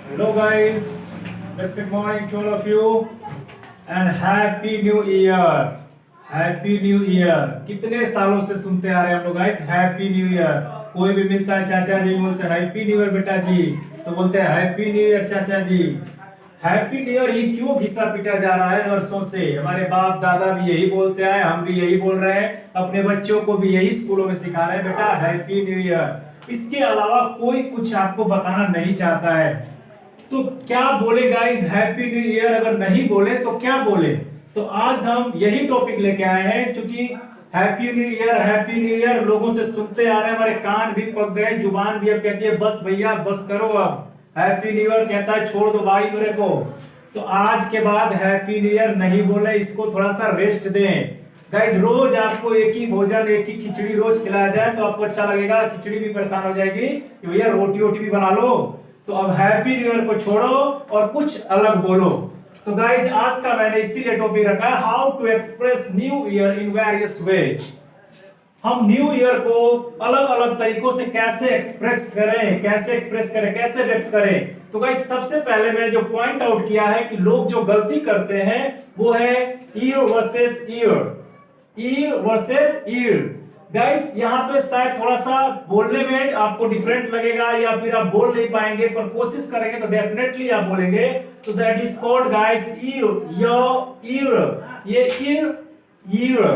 Hello guys, blessed morning to all of you and happy new year. Happy new year. कितने सालों से सुनते आ रहे हैं हम लोग गाइस, हैप्पी न्यू ईयर। कोई भी मिलता है चाचा जी बोलते हैं हैप्पी न्यू ईयर बेटा जी, तो बोलते हैं हैप्पी न्यू ईयर चाचा जी। हैप्पी न्यू ईयर ही क्यों घिसा पीटा जा रहा है वर्षों से। हमारे बाप दादा भी यही बोलते हैं, हम भी यही बोल रहे हैं, अपने बच्चों को भी यही स्कूलों में सिखा रहे हैं बेटा हैप्पी न्यू ईयर। इसके अलावा कोई कुछ आपको बताना नहीं चाहता है। तो क्या बोले गाइस, हैप्पी न्यू ईयर अगर नहीं बोले तो क्या बोले। तो आज हम यही टॉपिक लेके आए हैं, क्योंकि हैप्पी न्यू ईयर लोगों से सुनते आ रहे हैं, हमारे कान भी पक गए, जुबान भी अब कहती है बस भैया बस करो, अब हैप्पी न्यू ईयर कहता है छोड़ दो भाई मेरे को। तो आज के बाद हैप्पी न्यू ईयर नहीं बोले, इसको थोड़ा सा रेस्ट दें। गाइस रोज आपको एक ही भोजन, एक ही खिचड़ी रोज खिलाया जाए तो आपको अच्छा लगेगा, खिचड़ी भी परेशान हो जाएगी कि भैया रोटी वोटी भी बना लो। तो अब हैप्पी न्यू ईयर को छोड़ो और कुछ अलग बोलो। तो गाइज आज का मैंने इसीलिए टॉपिक रखा है how to express new year in various ways. हम न्यू ईयर को अलग अलग तरीकों से कैसे एक्सप्रेस करें, कैसे व्यक्त करें। तो गाइज सबसे पहले मैंने जो पॉइंट आउट किया है कि लोग जो गलती करते हैं वो है ईयर वर्सेस ईयर। गाइस यहाँ पे शायद थोड़ा सा बोलने में आपको डिफरेंट लगेगा या फिर आप बोल नहीं पाएंगे, पर कोशिश करेंगे तो डेफिनेटली आप बोलेंगे। तो that is called guys year. ये ईयर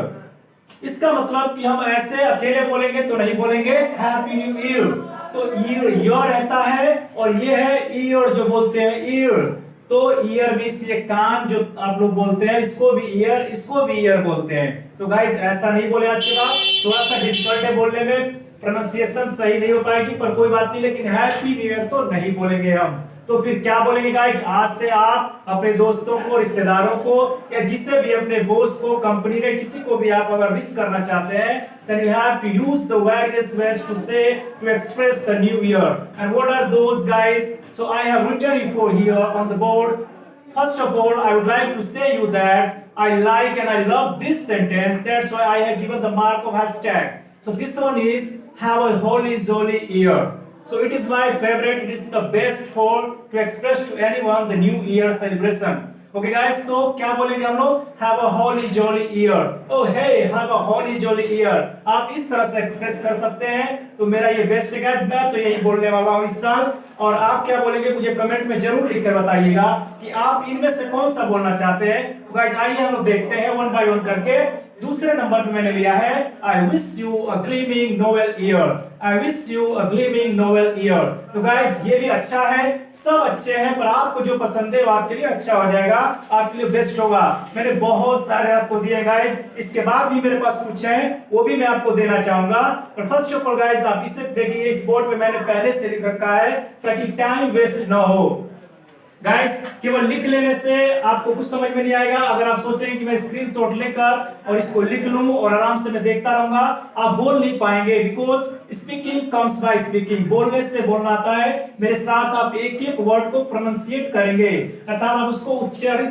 इसका मतलब कि हम ऐसे अकेले बोलेंगे तो नहीं बोलेंगे हैप्पी न्यू ईयर। तो ईयर रहता है और ये है ईयर जो बोलते हैं ईयर। तो ईयर मींस ये कान जो आप लोग बोलते हैं, इसको भी ईयर, इसको भी ईयर बोलते हैं। तो गाइस ऐसा नहीं बोले आज के बाद, थोड़ा सा डिफिकल्ट है बोलने में, प्रोनाउंसिएशन सही नहीं हो पाएगी, पर कोई बात नहीं। लेकिन हैप्पी न्यू ईयर तो नहीं बोलेंगे हम। तो फिर क्या बोलेंगे गाइस, आज से आप अपने दोस्तों को, रिश्तेदारों को या जिसे भी, अपने बॉस को, कंपनी में किसी को भी आप अगर विश करना चाहते हैं, then you have to use the various ways to say, to express the new year. And what are those guys? So I have written it for here on the board. First of all, I would like to say you that I like and I love this sentence. That's why I have given the mark of hashtag. So this one is have a holy jolly year. So it is my favorite. It is the best for to express to anyone the new year celebration. Okay guys, so क्या बोलेंगे हम लोग, have a holy jolly year. Oh hey, have a holy jolly year. आप इस तरह से express कर सकते हैं। तो मेरा ये बेस्ट है गाइस, मैं तो यही बोलने वाला हूँ इस साल। और आप क्या बोलेंगे मुझे कमेंट में जरूर लिखकर बताइएगा कि आप इनमें से कौन सा बोलना चाहते हैं। तो गाइस आइए हम लोग देखते हैं वन बाय वन करके। दूसरे नंबर पे मैंने लिया है I wish you a gleaming novel year. I wish you a gleaming novel year. तो गाइस ये भी अच्छा है, सब अच्छे हैं, पर आपको जो पसंद है वो आपके लिए अच्छा हो जाएगा, आपके लिए बेस्ट होगा। मैंने बहुत सारे आपको दिए गाइस, इसके बाद भी मेरे पास कुछ है वो भी मैं आपको देना चाहूंगा। पर फर्स्ट ऑफ ऑल गाइस आप इसे देखिए, इस बोर्ड पे मैंने पहले से लिख रखा है ताकि टाइम वेस्ट ना हो। गाइस केवल लिख लेने से आपको कुछ समझ में नहीं आएगा। अगर आप सोचेंगे कि मैं स्क्रीनशॉट लेकर और इसको लिख लूं और आराम से मैं देखता रहूंगा, आप बोल नहीं पाएंगे। Because speaking comes by speaking, बोलने से बोलना आता है। मेरे साथ आप एक एक वर्ड को प्रोनाउंसिएट करेंगे, अर्थात आप उसको उच्चारण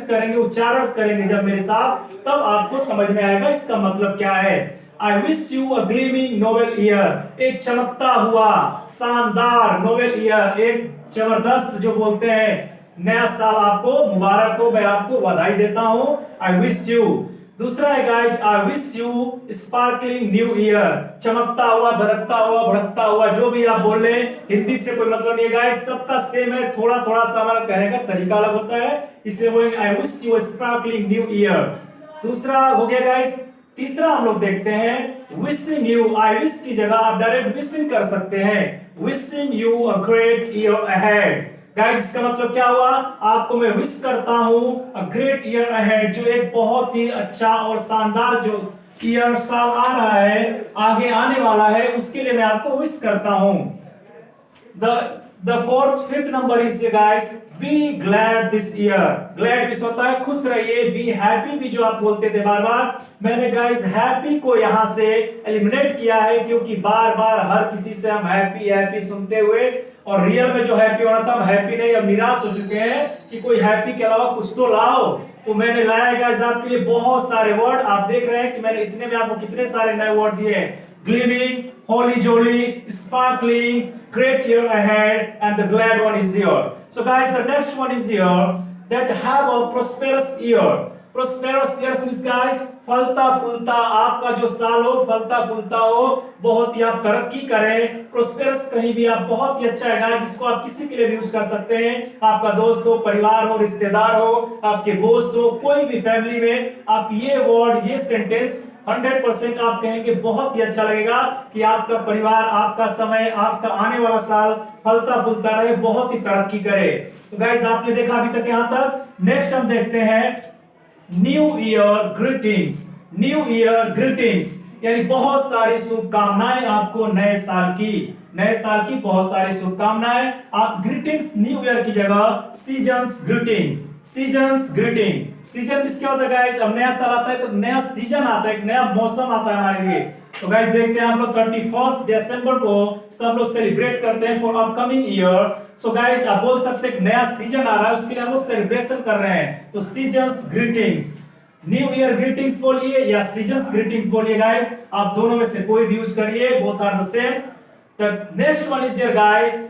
करेंगे जब मेरे साथ, तब आपको समझ में आएगा इसका मतलब क्या है। I wish you a gleaming novel year. एक चमकता हुआ शानदार नोवेल ईयर, एक जबरदस्त जो बोलते हैं नया साल आपको मुबारक हो, मैं आपको बधाई देता हूं। I wish you। दूसरा है guys I wish you sparkling new year। चमकता हुआ, धड़कता हुआ, भड़कता हुआ, जो भी आप बोल रहे हैं, हिंदी से कोई मतलब नहीं है गाइज, सबका सेम है, थोड़ा थोड़ा सा हमारा कहने का तरीका अलग होता है, इसलिए बोलेंगे I wish you a sparkling new year। दूसरा हो गया गाइज। तीसरा हम लोग देखते हैं विशिंग यू। आई विश की जगह आप डायरेक्ट विशिंग कर सकते हैं, wishing you a great year ahead. Guys इसका मतलब क्या हुआ, आपको मैं विश करता हूं अ ग्रेट ईयर अहेड, जो एक बहुत ही अच्छा और शानदार जो ईयर साल आ रहा है, आगे आने वाला है, उसके लिए मैं आपको विश करता हूं। The fifth number is guys be glad this year। glad wish होता है खुश रहिए, be happy भी जो आप बोलते थे बार बार, मैंने गाइस हैप्पी को यहाँ से एलिमिनेट किया है, क्योंकि बार बार हर किसी से हम हैप्पी सुनते हुए, और रियल में जो हैप्पी होना था हम हैप्पी नहीं, अब निराश हो चुके हैं कि कोई हैप्पी के अलावा कुछ तो लाओ। तो मैंने लाया है गाइस आपके लिए बहुत सारे वर्ड। आप देख रहे हैं कि मैंने इतने में आपको कितने सारे नए वर्ड दिए हैं, gleaming, holy jolly, sparkling, great year ahead, and the glad one is here. So guys, the next one is here that have a prosperous year. Prosperous year means guys फलता फूलता आपका जो साल हो फलता फूलता हो, बहुत ही आप तरक्की करें. प्रोस्पेरस कहीं भी आप बहुत ही अच्छा है गाइस, जिसको आप किसी के लिए भी यूज कर सकते हैं. आपका दोस्त हो, परिवार हो, रिश्तेदार हो, आपके बॉस हो, कोई भी फैमिली में आप ये वर्ड ये सेंटेंस 100% आप कहेंगे, बहुत ही अच्छा लगेगा कि आपका परिवार, आपका समय, आपका आने वाला साल फलता फूलता रहे, बहुत ही तरक्की करे. तो गाइस आपने देखा अभी तक यहां तक. नेक्स्ट हम देखते हैं new year greetings. New year greetings यानी बहुत सारी शुभकामनाएं आपको नए साल की. नए साल की बहुत सारी शुभकामनाएं. आप ग्रीटिंग्स न्यू ईयर की जगह seasons greetings. Seasons greeting. Season क्या होता है गाइस, अब नया साल आता है तो नया सीजन आता है, एक नया मौसम आता है हमारे लिए. तो गाइस देखते हैं हम लोग 31 दिसंबर को सब लोग सेलिब्रेट करते हैं for upcoming year. So guys आप बोल सकते हैं नया सीजन आ रहा है, उसके लिए हम लोग सेलिब्रेशन कर रहे हैं. तो seasons greetings. New year greetings बोलिए या सीजन्स ग्रीटिंग्स बोलिए गाइस, आप दोनों में से कोई भी यूज करिए, both are the same. The next one is here guys,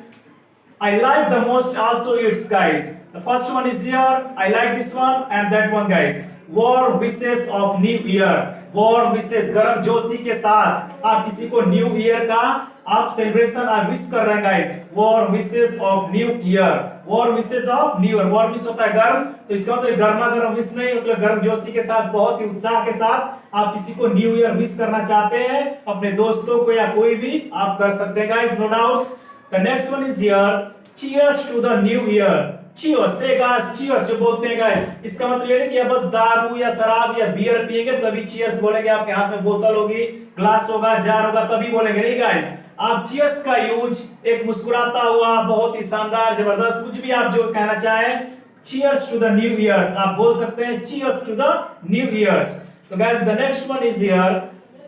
I like the most also it's guys. The first one is here, I like this one and that one guys. Warm wishes of new year. Warm wishes गर्म जोशी के साथ आप किसी को new year का आप celebration आप wish कर रहे हैं guys. Warm wishes of new year. Warm wishes of new year. Warm wish होता है गर्म, तो इसका मतलब गर्मा गर्म विश नहीं, मतलब गर्म जोशी के साथ बहुत ही उत्साह के साथ आप किसी को न्यू ईयर विश करना चाहते हैं, अपने दोस्तों को या कोई भी आप कर सकते हैं guys, no doubt. The next one is here, cheers to the new year. Cheers, say guys, cheers जो बोलते हैं guys, इसका मतलब ये नहीं कि बस दारू या शराब या बियर पिएंगे तभी cheers बोलेंगे. आपके हाथ में बोतल होगी, ग्लास होगा, जार होगा, तभी बोलेंगे नहीं guys. आप cheers का यूज एक मुस्कुराता हुआ, बहुत ही शानदार, जबरदस्त, कुछ भी आप जो कहना चाहें, cheers to the new years आप बोल सकते हैं, cheers to the new years. So guys, the next one is here.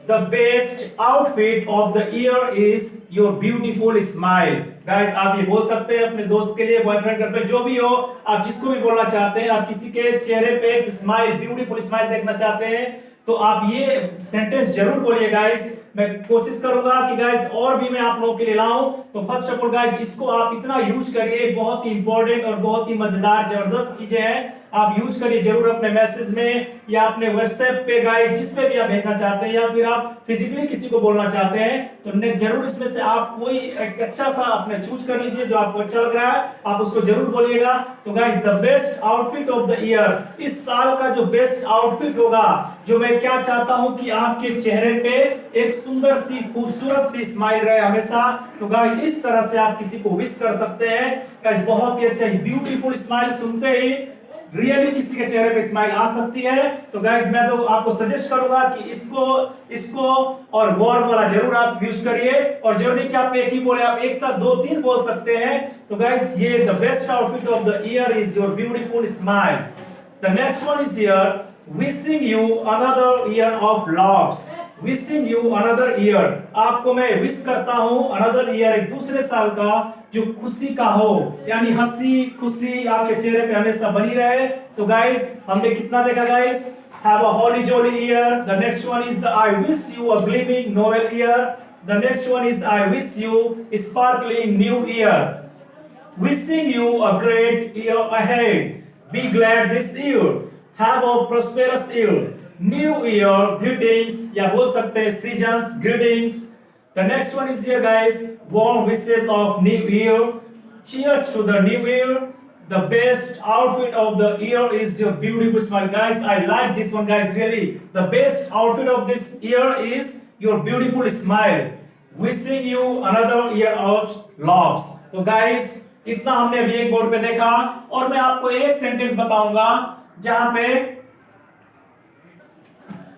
The best outfit of the year is your beautiful smile. Guys आप ये बोल सकते हैं अपने दोस्त के लिए, बॉयफ्रेंड, गर्लफ्रेंड, जो भी हो, आप जिसको भी बोलना चाहते हैं, आप किसी के चेहरे पे एक स्माइल, ब्यूटीफुल स्माइल देखना चाहते हैं, तो आप ये सेंटेंस जरूर बोलिए गाइस. मैं कोशिश करूंगा कि गाइस और भी मैं आप लोगों के लिए लाऊं. तो फर्स्ट ऑफ ऑल गाइस इसको आप इतना यूज करिए, बहुत ही इंपॉर्टेंट और बहुत ही मजेदार जबरदस्त चीजें हैं, आप यूज करिए जरूर अपने मैसेज में या अपने व्हाट्सएप पे गाइस, जिस पे भी आप भेजना चाहते हैं, या फिर आप फिजिकली किसी को बोलना चाहते हैं, तो जरूर इसमें से आप कोई एक अच्छा सा अपने चूज कर लीजिए जो आपको अच्छा लग रहा है, आप उसको जरूर बोलिएगा. तो guys the best outfit of the year, इस साल का जो बेस्ट आउटफिट होगा, जो मैं क्या चाहता हूं कि आपके चेहरे पे एक सुंदर सी खूबसूरत सी स्माइल रहे हमेशा. तो गाइस इस तरह से आप किसी को विश कर सकते हैं गाइस, बहुत ही अच्छा ब्यूटीफुल स्माइल सुनते ही रियली किसी के चेहरे पे स्माइल आ सकती है. तो गाइस मैं तो आपको सजेस्ट करूंगा कि इसको और वार्म वाला जरूर आप यूज करिए, और जरूरी नहीं कि आप एक ही बोले, आप एक साथ 2-3 बोल सकते हैं. तो गाइस ये the best outfit of the year is your beautiful smile. The next one is here, wishing you another year of loves. Wishing you another year, आपको मैं विश करता हूं अनदर ईयर, एक दूसरे साल का जो खुशी का हो, यानी हंसी खुशी आपके चेहरे पे हमेशा बनी रहे. तो गाइस हमने कितना देखा guys, have a holly jolly year. The next one is the I wish you a gleaming novel year. The next one is I wish you sparkling new year. Wishing you a great year ahead. Be glad this year. Have a prosperous year. New year greetings, या बोल सकते हैं season's greetings. The next one is here guys, warm wishes of new year. Cheers to the new year. The best outfit of the year is your beautiful smile. Guys I like this one guys, really the best outfit of this year is your beautiful smile. Wishing you another year of loves. तो guys इतना हमने अभी एक board पे देखा, और मैं आपको एक सेंटेंस बताऊंगा जहां पे,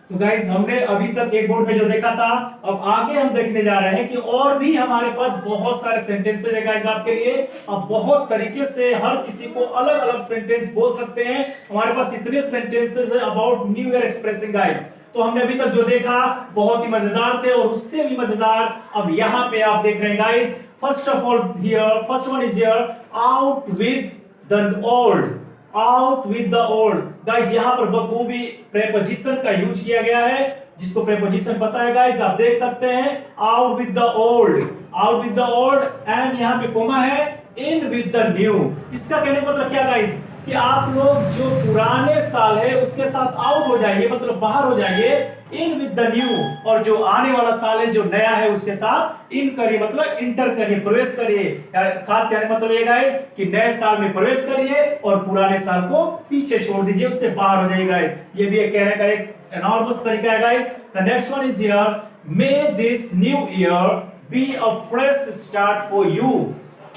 तो गाइस हमने अभी तक एक बोर्ड पे जो देखा था, अब आगे हम देखने जा रहे हैं कि और भी हमारे पास बहुत सारे सेंटेंसेस है गाइस आपके लिए. अब बहुत तरीके से हर किसी को अलग अलग सेंटेंस बोल सकते हैं. हमारे पास इतने सेंटेंसेस है about new year expressing guys. तो हमने अभी तक जो देखा बहुत ही मजेदार थे, और उससे भी मजेदार अब यहाँ पे आप देख रहे हैं guys. First of all here, first one is here, out with the old. Out with the old guys, यहाँ पर बखूबी प्रेपोजिशन का यूज किया गया है. जिसको प्रीपोजिशन पता है गाइस, आप देख सकते हैं out with the old, out with the old, and यहाँ पे कोमा है, इन विद द न्यू। इसका कहने का मतलब क्या गाइस, कि आप लोग जो पुराने साल है उसके साथ आउट हो जाइए, मतलब बाहर हो जाइए, इन विद द न्यू, और जो आने वाला साल है जो नया है उसके साथ इन करिए, मतलब इंटर करिए, प्रवेश करिए। अर्थात कहने मतलब ये गाइस कि नए साल में प्रवेश करिए और पुराने साल को पीछे छोड़ दीजिए, उससे बाहर हो जाइए गाइस। ये भी एक कहने का एक एनॉर्मस तरीका है guys. The next one is here, may this new year be a fresh start for you.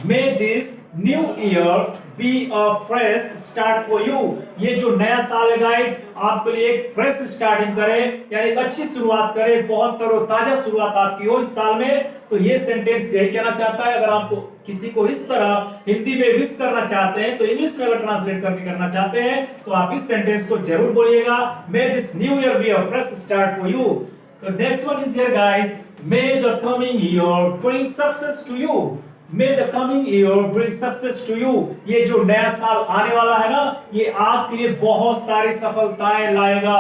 May this new year be a fresh start for you। ये जो नया साल है गाइस आपके लिए एक फ्रेश स्टार्टिंग करे, यानी एक अच्छी शुरुआत करे, बहुत तरोताजा शुरुआत आपकी हो इस साल में। तो ये सेंटेंस यही कहना चाहता है। अगर आपको किसी को इस तरह हिंदी में विश करना चाहते हैं, तो इंग्लिश में अगर ट्रांसलेट करके करना चाहते हैं तो आप इस सेंटेंस को जरूर बोलिएगा, May this new year be a fresh start for you। तो next one is here guys, May the coming year bring success to you। May the coming year bring success to you। ये जो नया साल आने वाला है ना, ये आपके लिए बहुत सारी सफलताएं लाएगा।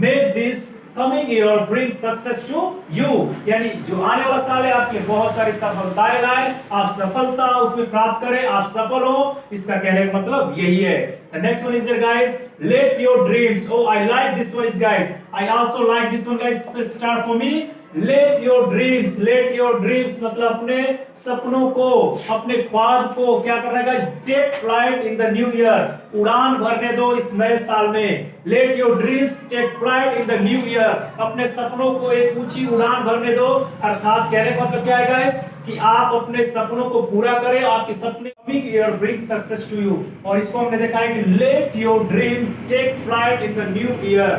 May this coming year bring success to you, यानी जो आने वाला साल है आपके बहुत सारी सफलताएं लाए, आप सफलता उसमें प्राप्त करें, आप सफल हो, इसका कहने का मतलब यही है। The next one is here guys, let your dreams, oh I like this one is guys, I also like this one guys, start for me। Let your dreams, let your dreams मतलब अपने सपनों को, अपने ख्वाब को क्या करना है guys, take flight in the new year, उड़ान भरने दो इस नए साल में। Let your dreams take flight in the new year, अपने सपनों को एक ऊंची उड़ान भरने दो। अर्थात कहने का मतलब क्या है गाइस, कि आप अपने सपनों को पूरा करें, आपके सपने coming year bring success to you। और इसको हमने देखा है कि let your dreams take flight in the new year।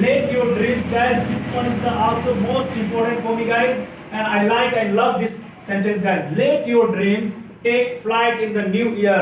Let your dreams guys, this one is the also most important for me guys, and I like, I love this sentence guys। Let your dreams take flight in the new year।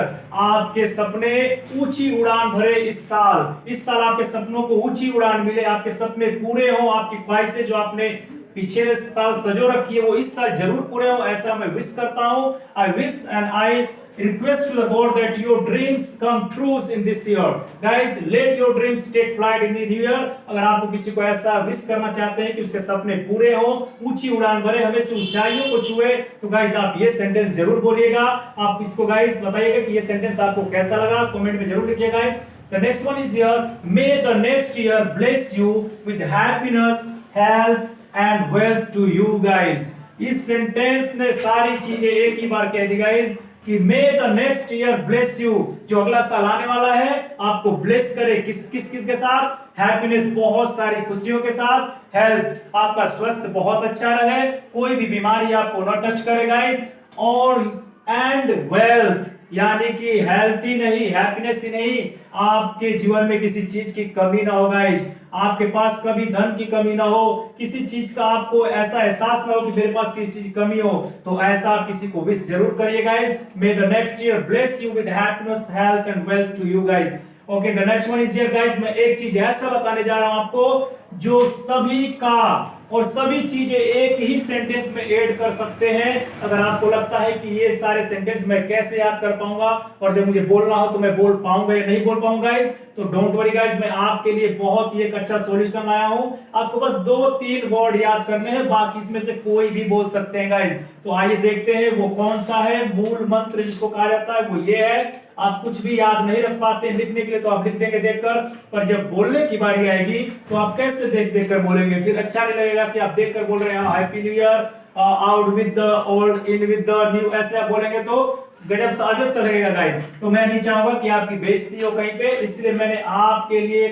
आपके सपने ऊंची उड़ान भरे इस साल आपके सपनों को ऊंची उड़ान मिले, आपके सपने पूरे हो, आपकी ख्वाहिशें जो आपने पिछले साल सजो रखी है वो इस साल जरूर पूरे हो, ऐसा मैं विश करता हूं। I wish and I request to the God that your dreams come true in this year। Guys, let your dreams take flight in the new year। अगर आपको किसी को ऐसा विश करना चाहते हैं कि उसके सपने पूरे हो, ऊंची उड़ान भरे, हमेशा ऊंचाइयों को छुए, तो गाइस आप ये सेंटेंस जरूर बोलिएगा। आप इसको गाइस बताइएगा कि ये सेंटेंस आपको कैसा लगा, कमेंट में जरूर लिखिएगा guys. The next one is here, may the next year bless you with happiness, health and wealth to you guys। इस सेंटेंस ने सारी चीजें एक ही बार कह दी गाइस, कि मे the next year bless you, जो अगला साल आने वाला है आपको ब्लेस करे, किस के साथ, हैप्पीनेस, बहुत सारी खुशियों के साथ, हेल्थ, आपका स्वास्थ्य बहुत अच्छा रहे, कोई भी बीमारी आपको न टच करे गाइस, और एंड वेल्थ, यानी कि हेल्थ ही नहीं, हैप्पीनेस ही नहीं, आपके जीवन में किसी चीज की कमी ना हो गाइस, आपके पास कभी धन की कमी ना हो, किसी चीज का आपको ऐसा एहसास ना हो कि मेरे पास किसी चीज की कमी हो, तो ऐसा आप किसी को विश जरूर करिए guys. May the next year bless you with happiness, health and wealth to you guys. Okay, the next one is here guys, मैं एक चीज ऐसा बताने जा रहा हूं आपको जो सभी का और सभी चीजें एक ही सेंटेंस में ऐड कर सकते हैं। अगर आपको लगता है कि ये सारे सेंटेंस मैं कैसे याद कर पाऊंगा और जब मुझे बोलना हो तो मैं बोल पाऊंगा या नहीं बोल पाऊंगा गाइस, तो डोंट वरी गाइस, मैं आपके लिए बहुत ही एक अच्छा सॉल्यूशन लाया हूं। आपको बस 2-3 वर्ड याद करने हैं, बाकी इसमें से कोई भी बोल सकते हैं गाइस। तो आइए देखते हैं वो कौन सा है मूल मंत्र जिसको कहा जाता है, वो ये है। आप कुछ भी याद नहीं रख पाते लिखने के लिए तो आप लिख देंगे देखकर, पर जब बोलने की बारी आएगी तो आप कैसे देख कर बोलेंगे, फिर अच्छा नहीं लगेगा कि आप देखकर बोल रहे हैं happy new year, out with the old, in with the new, ऐसे आप बोलेंगे तो गजब सा अजब सा लगेगा गाइस। तो मैं नहीं चाहूंगा कि आपकी बेइज्जती हो कहीं पे, इसलिए मैंने आपके लिए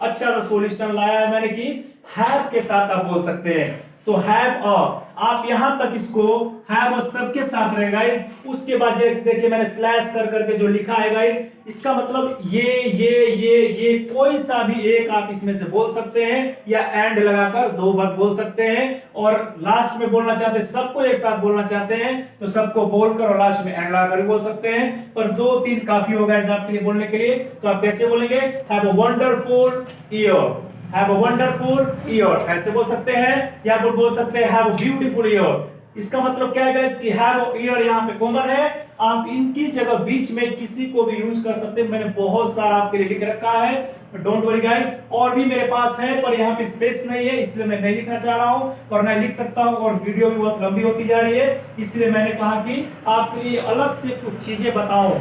अच्छा सा सॉल्यूशन लाया है मैंने कि हैव के साथ आप बोल सकते हैं। तो हैव अ, आप यहां तक इसको हैव अ सबके साथ रहे गाइस। उसके बाद देखिए मैंने स्लैश कर करके जो लिखा है गाइस, इसका मतलब ये कोई सा भी एक आप इसमें से बोल सकते हैं, या एंड लगाकर 2 बार बोल सकते हैं, और लास्ट में बोलना चाहते हैं, सबको एक साथ बोलना चाहते हैं तो सबको बोलकर और लास्ट में एंड लगाकर भी बोल सकते हैं, पर 2-3 काफी होगा इस आपके लिए बोलने के लिए। तो आप कैसे बोलेंगे, have a wonderful year, have a wonderful year ऐसे बोल सकते हैं, या फिर बोल सकते हैं हैव अ ब्यूटीफुल ईयर, इसका मतलब क्या है गाइस कि हैव और ईयर यहाँ पे कॉमन है, आप इनकी जगह बीच में किसी को भी यूज कर सकते हैं। मैंने बहुत सारा आपके लिए लिख रखा है, डोंट वरी गाइस, और भी मेरे पास है पर यहाँ पे स्पेस नहीं है, इसलिए मैं नहीं लिखना चाह रहा हूँ, और मैं लिख सकता हूँ और वीडियो भी बहुत लंबी होती जा रही है, इसलिए मैंने कहा कि आपके लिए अलग से कुछ चीजें बताऊं।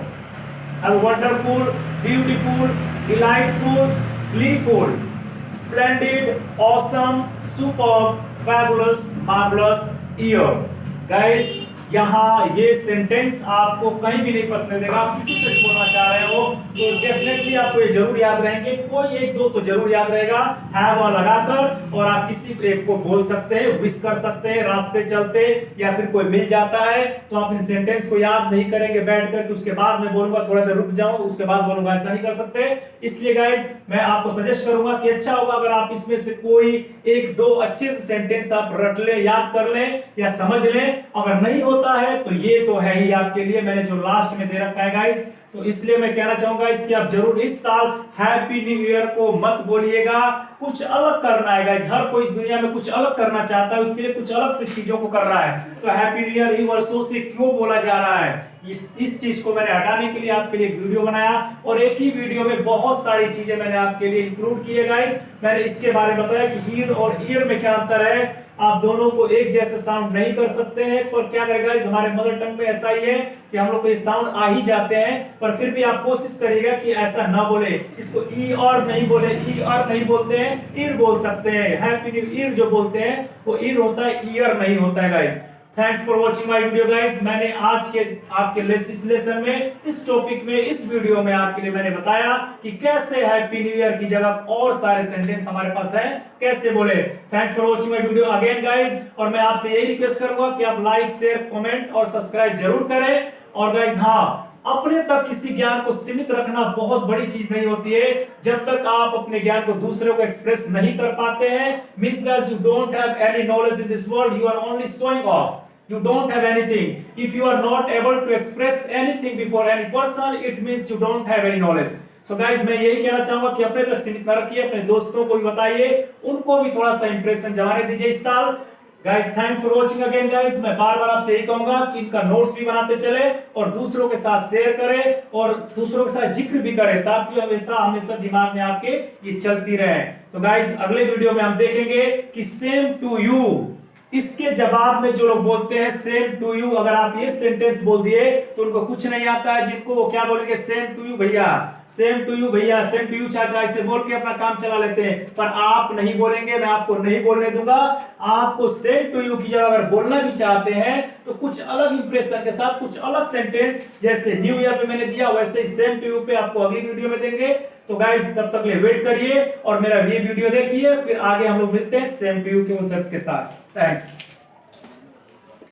Wonderful, beautiful, delightful, gleeful, splendid, awesome, superb, fabulous, marvellous, year. Guys यहाँ ये सेंटेंस आपको कहीं भी नहीं फंसने देगा। आप किसी से बोलना चाह रहे हो तो डेफिनेटली आपको ये जरूर याद रहेंगे, कोई एक दो तो जरूर याद रहेगा हैव लगाकर, और आप किसी एक को बोल सकते हैं, विश कर सकते हैं रास्ते चलते, या फिर कोई मिल जाता है तो आप इन सेंटेंस को याद नहीं करेंगे बैठ कर कि उसके बाद मैं बोलूंगा, थोड़ा देर रुक जाऊं उसके बाद बोलूंगा, ऐसा नहीं कर सकते। इसलिए गाइस मैं आपको सजेस्ट करूंगा कि अच्छा होगा अगर आप इसमें से कोई एक दो अच्छे से सेंटेंस आप रट ले, याद कर लें या समझ लें। अगर नहीं होता है तो ये तो है ही आपके लिए, मैंने जो लास्ट में दे रखा है गाइस, तो इसलिए मैं कहना चाहूंगा इसकी आप जरूर इस साल हैप्पी न्यू ईयर को मत बोलिएगा, कुछ अलग करना है गाइस। हर कोई इस दुनिया में कुछ अलग करना चाहता है, उसके लिए कुछ अलग से चीजों को कर रहा है, तो हैप्पी न्यू ईयर ही वर्षों से क्यों बोला जा रहा है, इस चीज को मैंने हटाने के लिए आपके लिए एक वीडियो बनाया, और एक ही वीडियो में बहुत सारी चीजें मैंने आपके लिए इंक्लूड की है गाइस। मैंने इसके बारे में बताया कि ईयर और ईयर में क्या अंतर है, आप दोनों को एक जैसे साउंड नहीं कर सकते हैं, पर क्या करेगा इस हमारे मदर टंग में ऐसा ही है कि हम लोग को ये साउंड आ ही जाते हैं, पर फिर भी आप कोशिश करिएगा कि ऐसा ना बोले, इसको ई और नहीं बोले, ई और नहीं बोलते हैं, ईयर बोल सकते हैं। हैप्पी न्यू ईयर जो बोलते हैं वो ईयर होता है, ईयर नहीं होता है guys. Thanks for watching my video guys. मैंने आज के आपके इस लेसन में, इस टॉपिक में, इस वीडियो में आपके लिए मैंने बताया कि कैसे हैप्पी न्यू ईयर की जगह और सारे सेंटेंस हमारे पास हैं, कैसे बोले। Thanks for watching my video again guys, और मैं आपसे यही रिक्वेस्ट करूंगा कि आप लाइक, शेयर, कमेंट और सब्सक्राइब जरूर करें। और गाइस हाँ, अपने तक किसी ज्ञान को सीमित रखना बहुत बड़ी चीज नहीं होती है, जब तक आप अपने ज्ञान को दूसरे को एक्सप्रेस नहीं कर पाते हैं। Means guys you don't have any knowledge in this world, you are only showing off, you don't have anything. If you are not able to express anything before any person, it means you don't have any knowledge. So guys मैं यही कहना चाहूंगा कि अपने तक सीमित न रखिए, अपने दोस्तों को भी बताइए, उनको भी थोड़ा सा इंप्रेशन जमाने दीजिए इस साल। Guys thanks for watching again guys. मैं बार बार आपसे यही कहूंगा कि इनका नोट्स भी बनाते चले और दूसरों के साथ शेयर करें और दूसरों के साथ जिक्र भी करें, ताकि हमेशा हमेशा दिमाग में आपके ये चलती रहे। तो गाइस अगले वीडियो में हम देखेंगे कि सेम टू यू, इसके जवाब में जो लोग बोलते हैं सेम टू यू, अगर आप ये सेंटेंस बोल दिए तो उनको कुछ नहीं आता है, जिनको वो क्या बोलेंगे, सेम टू यू भैया, सेम टू यू भैया, सेम टू यू चाचा, ऐसे बोल के अपना काम चला लेते हैं। पर आप नहीं बोलेंगे, मैं आपको नहीं बोलने दूंगा। आपको सेम टू यू की जगह अगर बोलना भी चाहते हैं तो कुछ अलग इंप्रेशन के साथ कुछ अलग सेंटेंस, जैसे न्यू ईयर पे मैंने दिया वैसे ही सेम टू यू पे आपको अगली वीडियो में देंगे। तो गाइस तब तक ले वेट करिए और मेरा ये वीडियो देखिए, फिर आगे हम लोग मिलते हैं सेम टू यू के कॉन्सेप्ट के साथ। थैंक्स।